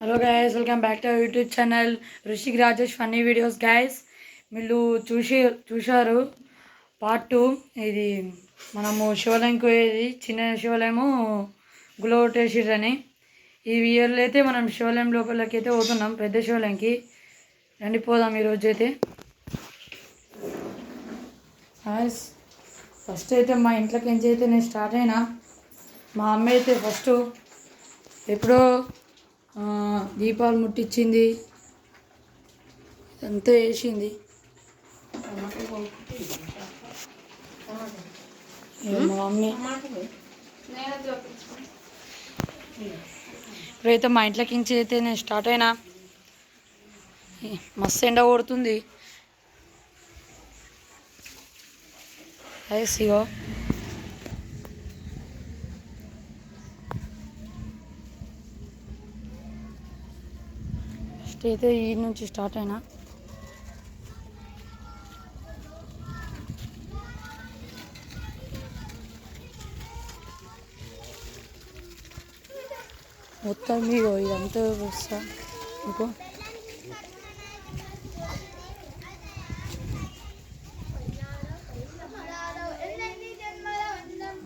Hello guys, welcome back to YouTube channel Rushik Rajesh funny videos. Guys, మీరు చూశారు part 2. ఇది మనము శివలింగంకి పోయేది, చిన్న శివలింగము గులగొట్టేసిర్రని. ఈ ఇయర్లో అయితే మనం శివలింగం లోపలికి అయితే పోతున్నాం, పెద్ద శివలింగంకి. రండి పోదాం ఈరోజు అయితే. గైస్, ఫస్ట్ అయితే మా ఇంట్లోకి నుంచి అయితే నేను స్టార్ట్ అయినా. మా అమ్మ అయితే ఫస్ట్ ఎప్పుడో దీపాలు ముట్టించింది, అంతా వేసింది. మా మమ్మీ ఇప్పుడైతే మా ఇంట్లోకి నుంచి అయితే నేను స్టార్ట్ అయినా. మస్తు ఎండ కొడుతుంది. ఇగో ఫస్ట్ అయితే ఈ నుంచి స్టార్ట్ అయినా. మొత్తం ఇగో ఇదంతా వస్తా ఇంకో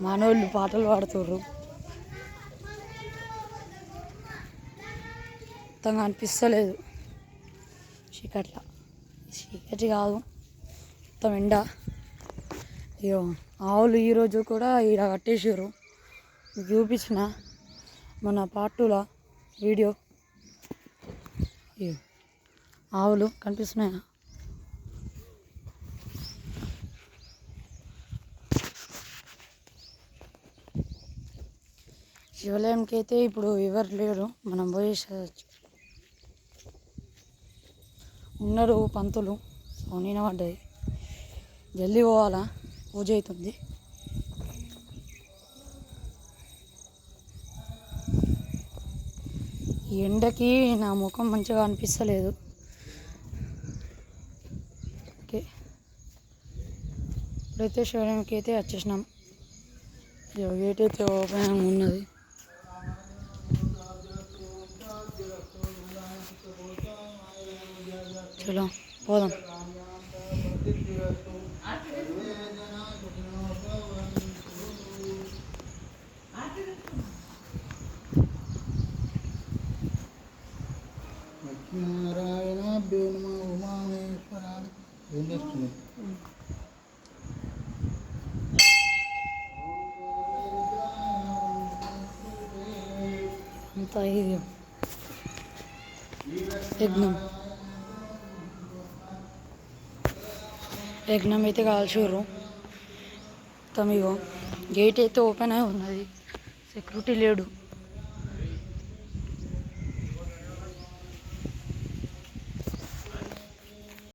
మనోళ్ళు పాటలు పాడుతుర్రు. మొత్తంగా అనిపిస్తలేదు చీకటి కాదు, మొత్తం ఎండ. అయ్యో, ఆవులు ఈరోజు కూడా ఈడ కట్టేసారు. చూపించిన మన పార్ట్ 2లో వీడియో. అయ్యో, ఆవులు కనిపిస్తున్నాయా? శివాలయంకి అయితే ఇప్పుడు ఎవరు లేరు, మనం పోయేసచ్చు. ఉన్నారు పంతులు, సోనీన పడ్డది. జల్దీ పోవాలా, పూజ అవుతుంది. ఈ ఎండకి నా ముఖం మంచిగా అనిపిస్తలేదు. ఓకే, ఇప్పుడైతే శివాలయంకి అయితే వచ్చేసినాం. గేట్ అయితే ఓపెన్ ఉన్నది. చలో పోదాం. నారాయణ భీమ ఉమామేశ్వర ఏం చేస్తుంది? అంతా ఇది యజ్ఞం అయితే కాల్చుర్రు. మొత్తం ఇగో గేట్ అయితే ఓపెన్ అయి ఉన్నది, సెక్యూరిటీ లేడు.